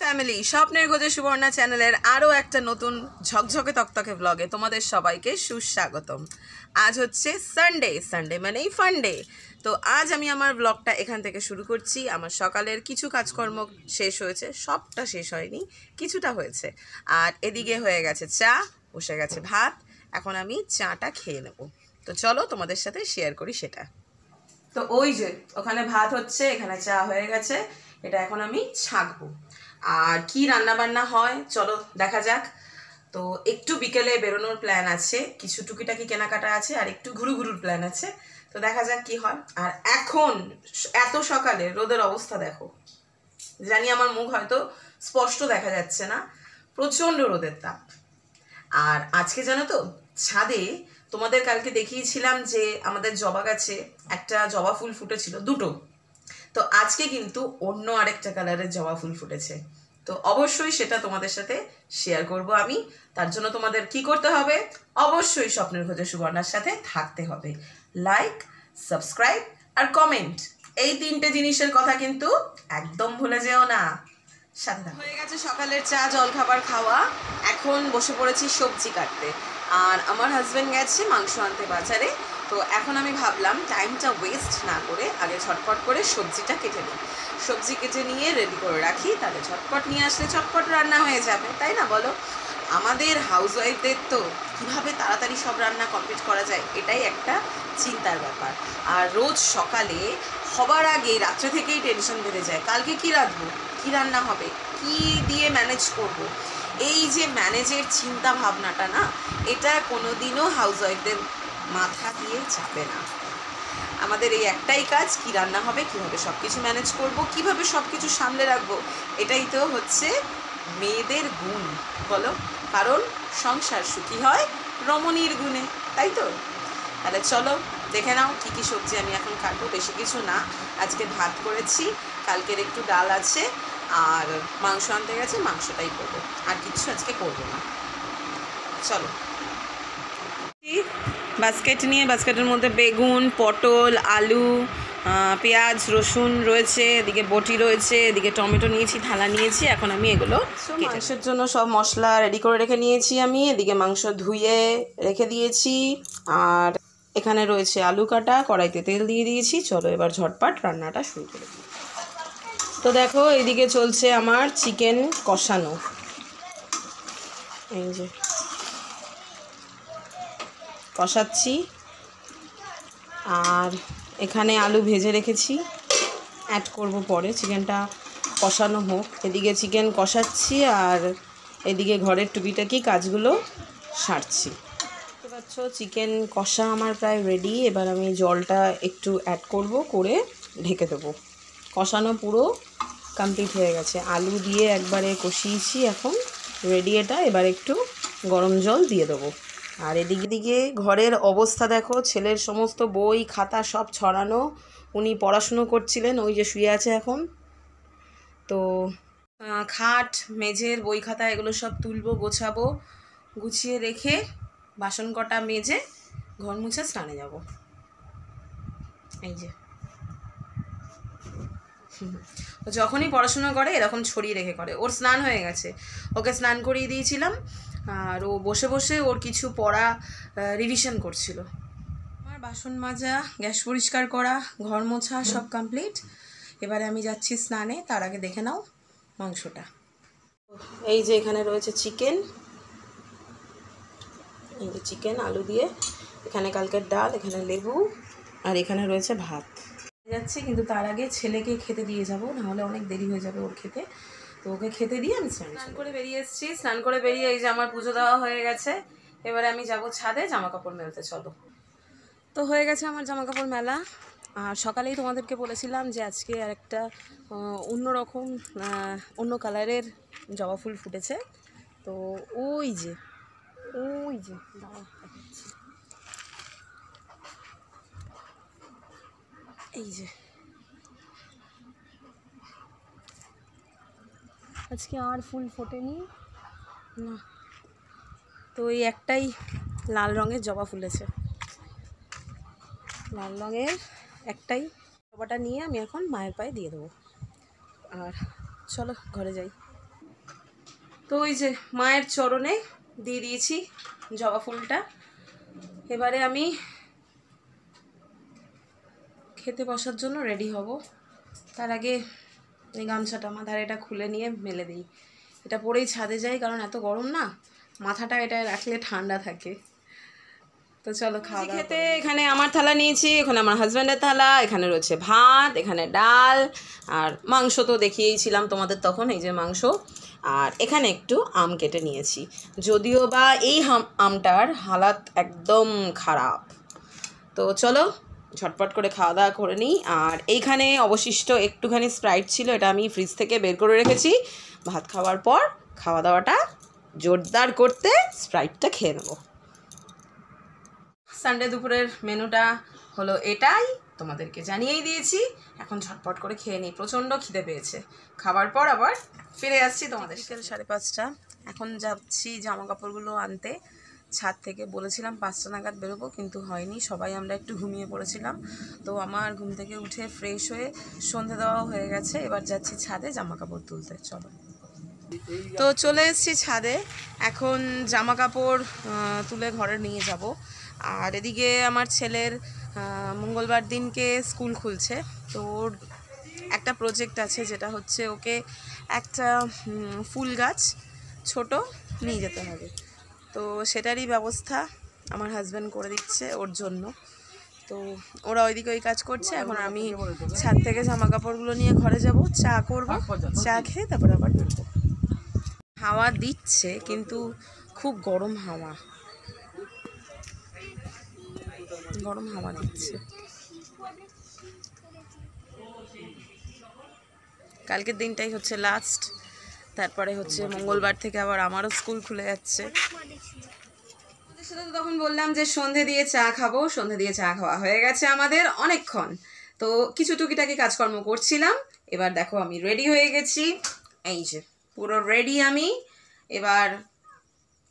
Family স্বপ্নের খোঁজে সুবর্ণা চ্যানেলের আরও একটা নতুন ঝকঝকে তকতকে ব্লগে তোমাদের সবাইকে সুস্বাগতম। আজ হচ্ছে সানডে মানেই ফান্ডে। তো আজ আমি আমার ব্লগটা এখান থেকে শুরু করছি। আমার সকালের কিছু কাজকর্ম শেষ হয়েছে, সবটা শেষ হয়নি, কিছুটা হয়েছে। আর এদিকে হয়ে গেছে চা, বসে গেছে ভাত। এখন আমি চাটা খেয়ে নেব। তো চলো তোমাদের সাথে শেয়ার করি সেটা। তো ওই যে ওখানে ভাত হচ্ছে, এখানে চা হয়ে গেছে, এটা এখন আমি ছাঁকবো। আর কি রান্না বান্না হয় চলো দেখা যাক। তো একটু বিকেলে বেরোনোর প্ল্যান আছে, কিছু টুকিটাকি কেনাকাটা আছে, আর একটু ঘুরুর প্ল্যান আছে। তো দেখা যাক কি হয়। আর এখন এত সকালে রোদের অবস্থা দেখো, জানি আমার মুখ হয়তো স্পষ্ট দেখা যাচ্ছে না, প্রচণ্ড রোদের তাপ। আর আজকে জানো তো ছাদে তোমাদের কালকে দেখিয়েছিলাম যে আমাদের জবা গাছে একটা জবা ফুল ফুটেছিল, দুটো। তো আজকে কিন্তু অন্য আরেকটা কালারের জবা ফুল ফুটেছে। তো অবশ্যই সেটা তোমাদের সাথে শেয়ার করব আমি। তার জন্য তোমাদের কি করতে হবে, অবশ্যই স্বপ্নের খোঁজে সুবর্ণার সাথে থাকতে হবে। লাইক, সাবস্ক্রাইব আর কমেন্ট, এই তিনটে জিনিসের কথা কিন্তু একদম ভুলে যেও না। সাথে হয়ে গেছে সকালের চা জলখাবার খাওয়া, এখন বসে পড়েছি সবজি কাটতে। আর আমার হাজব্যান্ড গেছে মাংস আনতে বাজারে। তো এখন আমি ভাবলাম টাইমটা ওয়েস্ট না করে আগে ঝটপট করে সবজিটা কেটে নিই। সবজি কেটে নিয়ে রেডি করে রাখি, তাহলে ঝটপট নিয়ে আসলে ঝটপট রান্না হয়ে যাবে, তাই না বলো? আমাদের হাউসওয়াইফদের তো কীভাবে তাড়াতাড়ি সব রান্না কমপ্লিট করা যায় এটাই একটা চিন্তার ব্যাপার। আর রোজ সকালে হবার আগেই রাত্রে থেকেই টেনশন বেড়ে যায়, কালকে কি রাখবো, কি রান্না হবে, কি দিয়ে ম্যানেজ করব। এই যে ম্যানেজের চিন্তা ভাবনাটা না, এটা কোনোদিনও হাউসওয়াইফদের মাথা দিয়ে চাপে না। আমাদের এই একটাই কাজ, কি রান্না হবে, কীভাবে সব কিছু ম্যানেজ করব, কীভাবে সব কিছু সামলে রাখবো। এটাই তো হচ্ছে মেয়েদের গুণ বলো, কারণ সংসার সুখী হয় রমণীর গুণে, তাই তো? তাহলে চলো দেখে নাও কী কী সবজি আমি এখন কাটবো। বেশি কিছু না, আজকে ভাত করেছি, কালকের একটু ডাল আছে, আর মাংস আনতে গেছে, মাংসটাই করবো, আর কিছু আজকে করবো না। চলো বাস্কেট নিয়ে, বাস্কেটের মধ্যে বেগুন, পটল, আলু, পেঁয়াজ, রসুন রয়েছে, এদিকে বটি রয়েছে, এদিকে টমেটো নিয়েছি, থালা নিয়েছি। এখন আমি এগুলো মাংসের জন্য সব মশলা রেডি করে রেখে নিয়েছি আমি। এদিকে মাংস ধুয়ে রেখে দিয়েছি, আর এখানে রয়েছে আলু কাটা, কড়াইতে তেল দিয়ে দিয়েছি। চলো এবার ঝটপট রান্নাটা শুরু করে দিই। তো দেখো এইদিকে চলছে আমার চিকেন কষানো, এই যে কষাচ্ছি। আর এখানে আলু ভেজে রেখেছি, অ্যাড করব পরে, চিকেনটা কষানো হোক। এদিকে চিকেন কষাচ্ছি আর এদিকে ঘরের টুকিটাকি কাজগুলো সারছি। দেখতে পাচ্ছ চিকেন কষা আমার প্রায় রেডি। এবার আমি জলটা একটু অ্যাড করব, করে ঢেকে দেবো। কষানো পুরো কমপ্লিট হয়ে গেছে, আলু দিয়ে একবারে কষিয়েছি, এখন রেডি এটা। এবার একটু গরম জল দিয়ে দেবো। আর এদিকে ঘরের অবস্থা দেখো, ছেলের সমস্ত বই খাতা সব ছড়ানো, উনি পড়াশুনো করছিলেন, ওই যে শুয়ে আছে এখন। তো খাট, মেঝের বই খাতা এগুলো সব তুলবো, গোছাবো, গুছিয়ে রেখে বাসন কটা মেজে ঘর মুছে স্নানে যাব। এই যে যখনই পড়াশোনা করে এরকম ছড়িয়ে রেখে করে। ওর স্নান হয়ে গেছে, ওকে স্নান করিয়ে দিয়েছিলাম, আর ও বসে বসে ওর কিছু পড়া রিভিশন করছিল। আমার বাসন মাজা, গ্যাস পরিষ্কার করা, ঘর মোছা সব কমপ্লিট। এবারে আমি যাচ্ছি স্নানে, তার আগে দেখে নাও মাংসটা। এই যে এখানে রয়েছে চিকেন, এই যে চিকেন আলু দিয়ে, এখানে কালকের ডাল, এখানে লেবু, আর এখানে রয়েছে ভাত। যাচ্ছি, কিন্তু তার আগে ছেলেকে খেতে দিয়ে যাব, নাহলে অনেক দেরি হয়ে যাবে ওর খেতে। তো ওকে খেতে দিয়ে আমি স্নান করে বেরিয়ে এসেছি। স্নান করে বেরিয়ে এই যে আমার পুজো দেওয়া হয়ে গেছে। এবারে আমি যাব ছাদে জামা কাপড় মেলতে। চলো। তো হয়ে গেছে আমার জামা কাপড় মেলা। আর সকালেই তোমাদেরকে বলেছিলাম যে আজকে আর একটা অন্যরকম অন্য কালারের জবা ফুল ফুটেছে। তো ওই যে এই যে আজকে আর ফুল ফোটেনি না, তো এই একটাই লাল রঙের জবা ফুলেছে, লাল রঙের একটাই জবাটা নিয়ে আমি এখন মায়ের পায়ে দিয়ে দেবো। আর চলো ঘরে যাই। তো ওই যে মায়ের চরণে দিয়ে দিয়েছি জবা ফুলটা। এবারে আমি খেতে বসার জন্য রেডি হব। তার আগে এই গামছাটা মাথার এটা খুলে নিয়ে মেলে দিই। এটা পরেই ছাদে যাই, কারণ এত গরম না, মাথাটা এটা রাখলে ঠান্ডা থাকে। তো চলো খাওয়া খেতে। এখানে আমার থালা নিয়েছি, এখানে আমার হাজব্যান্ডের থালা, এখানে রয়েছে ভাত, এখানে ডাল, আর মাংস তো দেখিয়েছিলাম তোমাদের তখন, এই যে মাংস। আর এখানে একটু আম কেটে নিয়েছি, যদিও বা এই আমটার হালাত একদম খারাপ। তো চলো ঝটপট করে খাওয়া দাওয়া করে নিই। আর এইখানে অবশিষ্ট একটুখানি স্প্রাইট ছিল, এটা আমি ফ্রিজ থেকে বের করে রেখেছি। ভাত খাওয়ার পর খাওয়া দাওয়াটা জোরদার করতে স্প্রাইটটা খেয়ে নেবো। সানডে দুপুরের মেনুটা হলো এটাই, তোমাদেরকে জানিয়েই দিয়েছি। এখন ঝটপট করে খেয়ে নিই, প্রচণ্ড খিদে পেয়েছে। খাবার পর আবার ফিরে আসছি তোমাদের। বিকেল 5:30, এখন যাচ্ছি জামা কাপড়গুলো আনতে ছাদ থেকে। বলেছিলাম 5টা নাগাদ বেরোবো, কিন্তু হয়নি, সবাই আমরা একটু ঘুমিয়ে পড়েছিলাম। তো আমার ঘুম থেকে উঠে ফ্রেশ হয়ে সন্ধে দেওয়া হয়ে গেছে, এবার যাচ্ছি ছাদে জামা কাপড় তুলতে। চলো। তো চলে এসেছি ছাদে, এখন জামা কাপড় তুলে ঘরে নিয়ে যাব। আর এদিকে আমার ছেলের মঙ্গলবার দিনকে স্কুল খুলছে, তো ওর একটা প্রজেক্ট আছে, যেটা হচ্ছে ওকে একটা ফুল গাছ ছোট নিয়ে যেতে হবে। তো সেটারই ব্যবস্থা আমার হাজব্যান্ড করে দিচ্ছে ওর জন্য। তো ওরা ওইদিকে ওই কাজ করছে, এখন আমি ছাদ থেকে জামা কাপড়গুলো নিয়ে ঘরে যাব, চা করবো, চা খেয়ে তারপর আবার বেরোবো। হাওয়া দিচ্ছে কিন্তু খুব গরম হাওয়া, গরম হাওয়া দিচ্ছে। কালকের দিনটাই হচ্ছে লাস্ট, তারপরে হচ্ছে মঙ্গলবার থেকে আবার আমারও স্কুল খুলে যাচ্ছে। ওদের সাথে তো তখন বললাম যে সন্ধে দিয়ে চা খাবো, সন্ধে দিয়ে চা খাওয়া হয়ে গেছে আমাদের অনেকক্ষণ। তো কিছু টুকিটাকি কাজকর্ম করছিলাম। এবার দেখো আমি রেডি হয়ে গেছি, এই যে পুরো রেডি আমি। এবার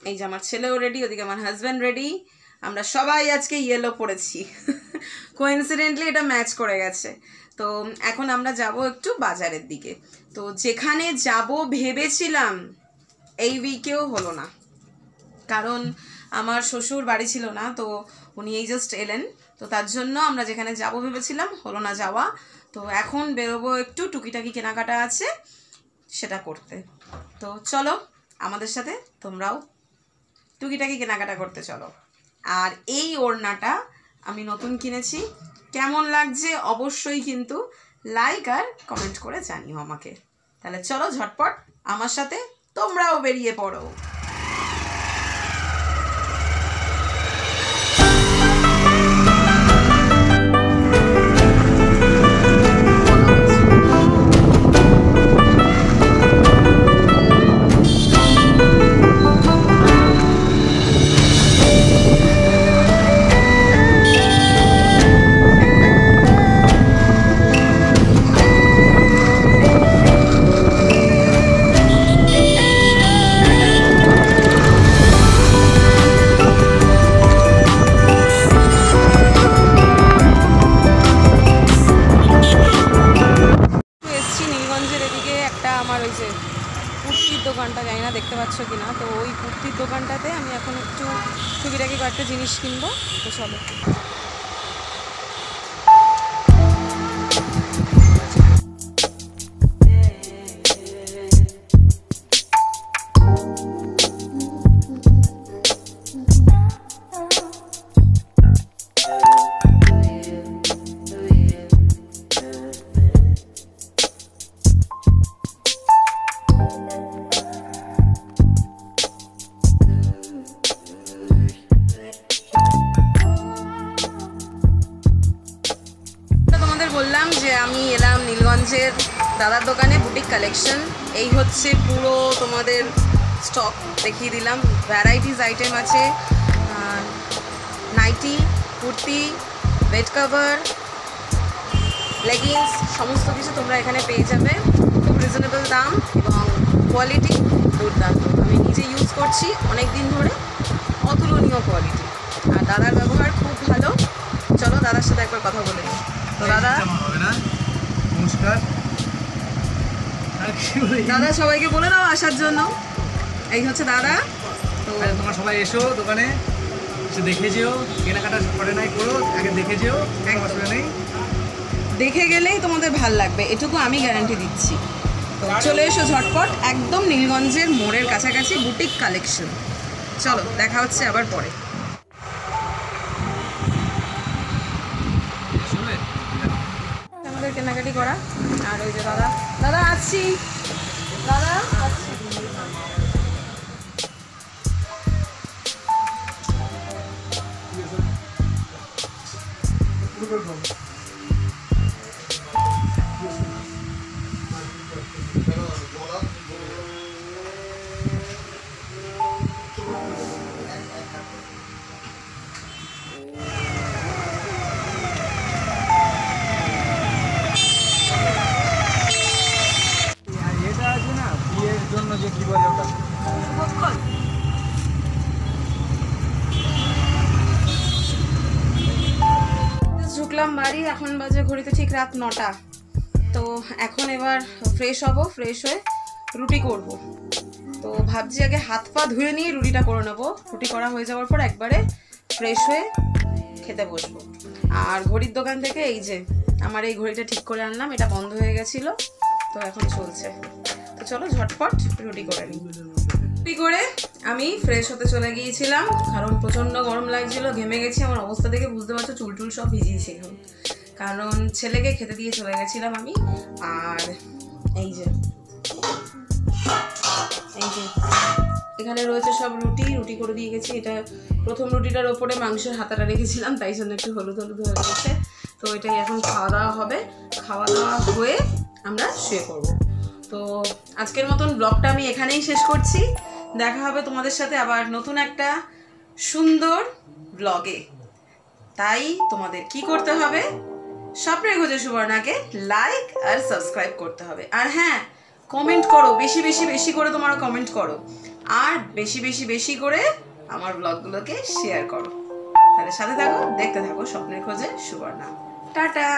এই যে আমার ছেলেও রেডি, ওদিকে আমার হাজব্যান্ড রেডি। আমরা সবাই আজকে ইয়েলো পরেছি, কোইন্সিডেন্টলি এটা ম্যাচ করে গেছে। তো এখন আমরা যাব একটু বাজারের দিকে। তো যেখানে যাব ভেবেছিলাম এই উইকেও হলো না, কারণ আমার শ্বশুর বাড়ি ছিল না, তো উনি এই জাস্ট এলেন। তো তার জন্য আমরা যেখানে যাব ভেবেছিলাম হলো না যাওয়া। তো এখন বেরোবো, একটু টুকিটাকি কেনাকাটা আছে সেটা করতে। তো চলো আমাদের সাথে তোমরাও টুকিটাকি কেনাকাটা করতে চলো। আর এই ওড়নাটা আমি নতুন কিনেছি, কেমন লাগছে অবশ্যই কিন্তু লাইক আর কমেন্ট করে জানিও আমাকে। তাহলে চলো ঝটপট আমার সাথে তোমরাও বেরিয়ে পড়ো। আমার ওই যে কুর্তির দোকানটা, জানি না দেখতে পাচ্ছ কিনা, তো ওই কুর্তির দোকানটাতে আমি এখন একটু টুকিটাকি কয়েকটা জিনিস কিনবো। তো চলো। বললাম যে আমি এলাম নীলগঞ্জের দাদার দোকানে, বুটিক কালেকশন। এই হচ্ছে পুরো তোমাদের স্টক দেখিয়ে দিলাম, ভ্যারাইটিস আইটেম আছে, nightie, kurti, bed cover, leggings, সমস্ত কিছু তোমরা এখানে পেয়ে যাবে। খুব রিজনেবল দাম এবং কোয়ালিটি দুর্দান্ত। আমি নিজে ইউজ করছি অনেক দিন ধরে, অতুলনীয় কোয়ালিটি, আর দাদার ব্যবহার খুব ভালো। চলো দাদার সাথে একবার কথা বলে নিই। তো দাদা নমস্কার। দাদা সবাইকে বলে দাও আসার জন্য। এই হচ্ছে দাদা। তো তোমার সবাই এসো দোকানে, এসে দেখে যেও, কেনাকাটা করে নাই করো, আগে দেখে যেও, অসুবিধা নেই। দেখে গেলেই তোমাদের ভাল লাগবে, এটুকু আমি গ্যারান্টি দিচ্ছি। তো চলে এসো ঝটপট, একদম নীলগঞ্জের মোড়ের কাছাকাছি বুটিক কালেকশন। চলো দেখা হচ্ছে আবার পরে। আমাদের কেনাকাটি করা, আর ওই যে দাদা, দাদা আসছি, দাদা আসছি। এটা আছে না বিয়ের জন্য যে কি বলে ওটা, ঢুকলাম বাড়ি, এখন বাজে ঘড়িতে ঠিক রাত 9টা। তো এখন এবার ফ্রেশ হব, ফ্রেশ হয়ে রুটি করব। তো ভাবছি আগে হাত পা ধুয়ে নিয়ে রুটিটা করে নেবো। রুটি করা হয়ে যাওয়ার পর একবারে ফ্রেশ হয়ে খেতে বসবো। আর ঘড়ির দোকান থেকে এই যে আমার এই ঘড়িটা ঠিক করে আনলাম, এটা বন্ধ হয়ে গেছিল, তো এখন চলছে। তো চলো ঝটপট রুটি করে নিই। রুটি করে আমি ফ্রেশ হতে চলে গিয়েছিলাম, কারণ প্রচণ্ড গরম লাগছিল, ঘেমে গেছি। আমার অবস্থা দেখে বুঝতে পারছো, চুল টুল সব ভিজিয়েছি এখন, কারণ ছেলেকে খেতে দিয়ে চলে গেছিলাম আমি। আর এই যে এখানে রয়েছে সব রুটি, রুটি করে দিয়ে গেছি। এটা প্রথম রুটিটার ওপরে মাংসের হাতাটা রেখেছিলাম, তাই জন্য একটু হলুদ হলুদ হয়ে গেছে। তো এটাই এখন খাওয়া দাওয়া হবে, খাওয়া দাওয়া হয়ে আমরা শুয়ে পড়বো। তো আজকের মতন ব্লগটা আমি এখানেই শেষ করছি। দেখা হবে তোমাদের সাথে আবার নতুন একটা সুন্দর ব্লগে। তাই তোমাদের কি করতে হবে, স্বপ্নের খোঁজে সুবর্ণাকে লাইক আর সাবস্ক্রাইব করতে হবে। আর হ্যাঁ, কমেন্ট করো, বেশি বেশি বেশি করে তোমরা কমেন্ট করো, আর বেশি বেশি বেশি করে আমার ব্লগগুলোকে শেয়ার করো। তাহলে সাথে থাকো, দেখতে থাকো স্বপ্নের খোঁজে সুবর্ণা। টাটা।